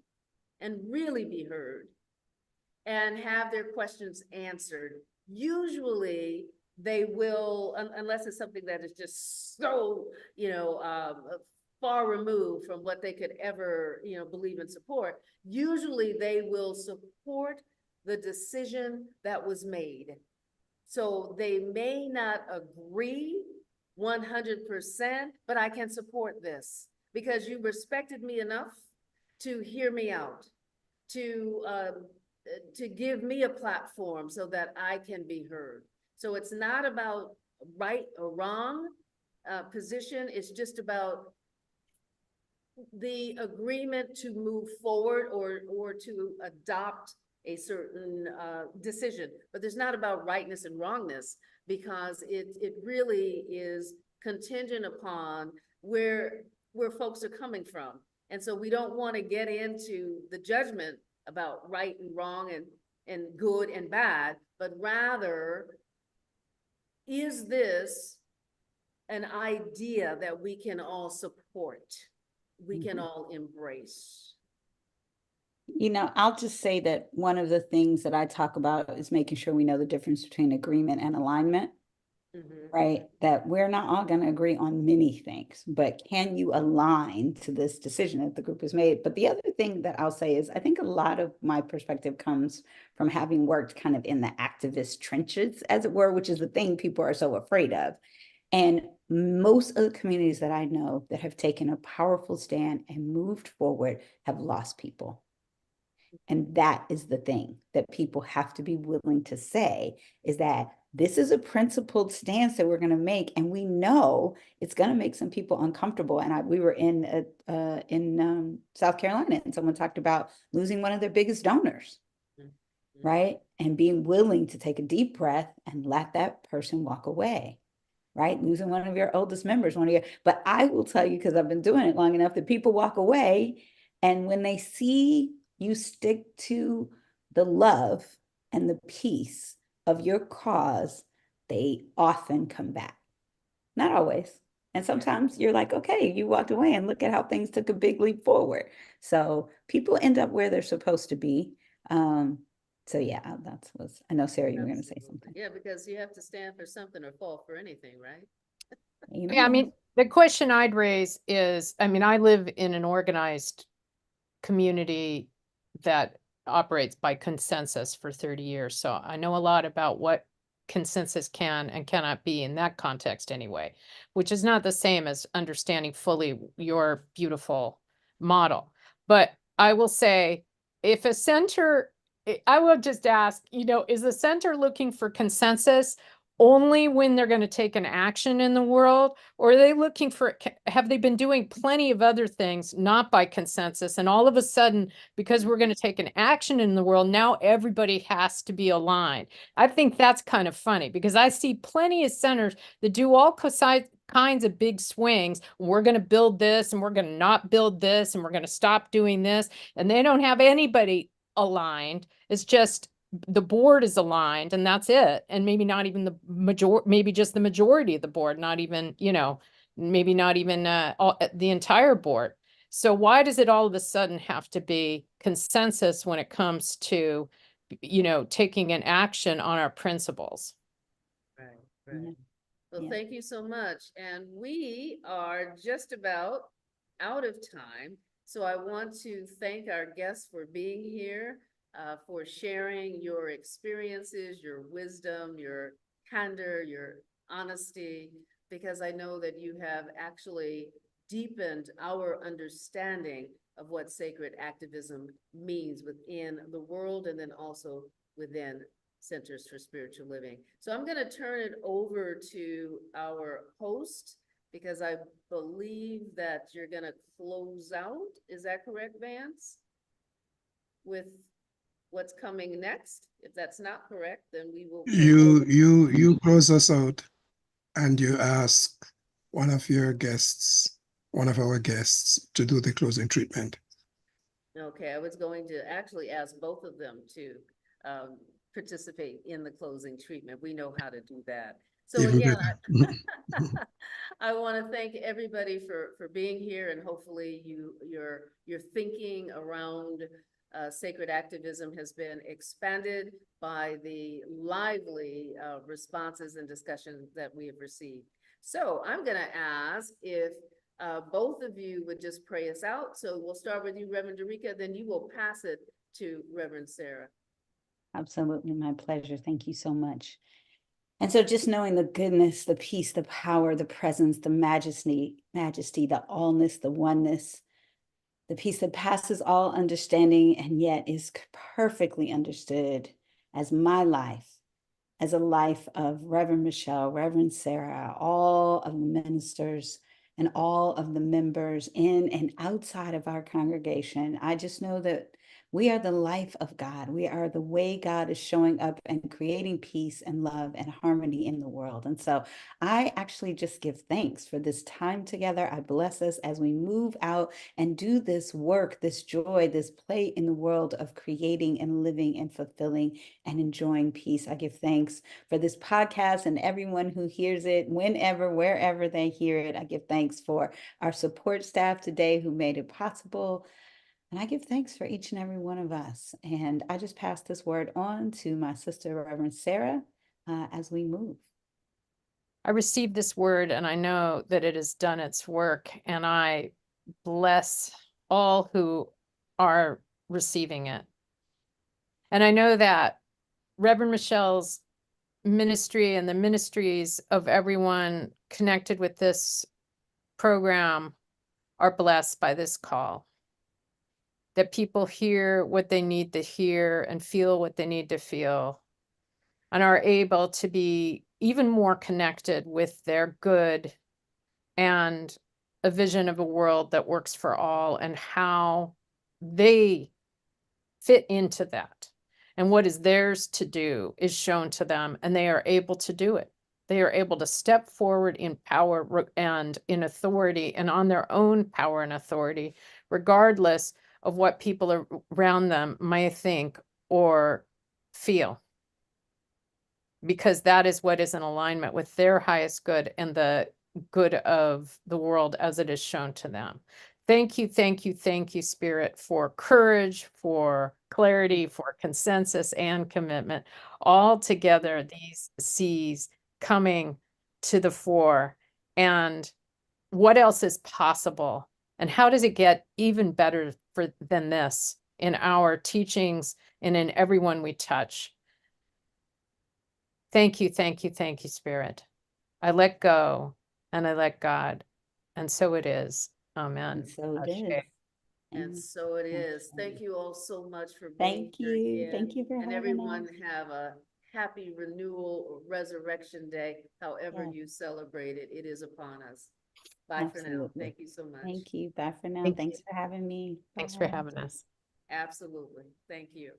and really be heard and have their questions answered, usually they will, unless it's something that is just so, far removed from what they could ever, believe and support, usually they will support the decision that was made. So they may not agree 100%, but I can support this because you respected me enough to hear me out, to give me a platform so that I can be heard. So it's not about right or wrong position. It's just about the agreement to move forward or to adopt a certain decision. But there's not about rightness and wrongness because it really is contingent upon where folks are coming from. And so we don't want to get into the judgment about right and wrong and good and bad, but rather, is this an idea that we can all support? We can all embrace? I'll just say that one of the things that I talk about is making sure we know the difference between agreement and alignment, right? That we're not all going to agree on many things, but can you align to this decision that the group has made? But the other thing that I'll say is I think a lot of my perspective comes from having worked kind of in the activist trenches, as it were, which is the thing people are so afraid of. And most of the communities that I know that have taken a powerful stand and moved forward have lost people. And that is the thing that people have to be willing to say, is that this is a principled stance that we're going to make. And we know it's going to make some people uncomfortable. And we were in South Carolina, and someone talked about losing one of their biggest donors, right? And being willing to take a deep breath and let that person walk away. Right? Losing one of your oldest members, but I will tell you, because I've been doing it long enough, that people walk away, and when they see you stick to the love and the peace of your cause, they often come back. Not always. And sometimes you're like, okay, you walked away and look at how things took a big leap forward. So people end up where they're supposed to be. So yeah, I know, Sarah, you were going to say something. Yeah, because you have to stand for something or fall for anything, right? Yeah, I mean, the question I'd raise is, I mean, I live in an organized community that operates by consensus for 30 years. So I know a lot about what consensus can and cannot be in that context anyway, which is not the same as understanding fully your beautiful model. But I will say, if a center, I will just ask, is the center looking for consensus only when they're going to take an action in the world? Or are they looking for, have they been doing plenty of other things, not by consensus? And all of a sudden, because we're going to take an action in the world, now everybody has to be aligned. I think that's kind of funny, because I see plenty of centers that do all kinds of big swings. We're going to build this and we're going to not build this and we're going to stop doing this. And they don't have anybody aligned. It's just the board is aligned and that's it. And maybe not even the maybe just the majority of the board, not even, maybe not even the entire board. So why does it all of a sudden have to be consensus when it comes to, taking an action on our principles? Right. Well, thank you so much. And we are just about out of time. So I want to thank our guests for being here, for sharing your experiences, your wisdom, your candor, your honesty, because I know that you have actually deepened our understanding of what sacred activism means within the world and then also within Centers for Spiritual Living. So I'm going to turn it over to our host, because I believe that you're going to close out. Is that correct, Vance? with what's coming next? If that's not correct, then we will. You close us out and you ask one of your guests, one of our guests, to do the closing treatment. Okay, I was going to actually ask both of them to participate in the closing treatment. We know how to do that. So Even again, better. I want to thank everybody for being here, and hopefully your thinking around sacred activism has been expanded by the lively responses and discussions that we have received. So I'm going to ask if both of you would just pray us out. So we'll start with you, Reverend Dorica, then you will pass it to Reverend Sarah. Absolutely, my pleasure. Thank you so much. And so just knowing the goodness, the peace, the power, the presence, the majesty, the allness, the oneness, the peace that passes all understanding and yet is perfectly understood as my life, as a life of Reverend Michelle, Reverend Sarah, all of the ministers and all of the members in and outside of our congregation. I just know that we are the life of God. We are the way God is showing up and creating peace and love and harmony in the world. And so I actually just give thanks for this time together. I bless us as we move out and do this work, this joy, this play in the world of creating and living and fulfilling and enjoying peace. I give thanks for this podcast and everyone who hears it, whenever, wherever they hear it. I give thanks for our support staff today who made it possible. And I give thanks for each and every one of us. And I just pass this word on to my sister, Reverend Sarah, as we move. I received this word and I know that it has done its work, and I bless all who are receiving it. And I know that Reverend Michelle's ministry and the ministries of everyone connected with this program are blessed by this call. That people hear what they need to hear and feel what they need to feel, and are able to be even more connected with their good and a vision of a world that works for all, and how they fit into that. And what is theirs to do is shown to them, and they are able to do it. They are able to step forward in power and in authority and on their own power and authority, regardless of what people around them might think or feel, because that is what is in alignment with their highest good and the good of the world as it is shown to them. Thank you, thank you, thank you, Spirit, for courage, for clarity, for consensus and commitment. All together, these C's coming to the fore. And what else is possible? And how does it get even better than this in our teachings and in everyone we touch? Thank you, thank you, thank you, Spirit. I let go and I let God. And so it is. Amen. And so it Ashe. is. And so it is. Thank you all so much for being Thank here you. again. Thank you for And having everyone us. have a happy renewal or resurrection day, however Yes. you celebrate it. It is upon us. Bye for now. Absolutely. Thank you so much. Thank you. Bye for now. Thank Thanks for having me. Thanks for Bye. having us. Absolutely. Thank you.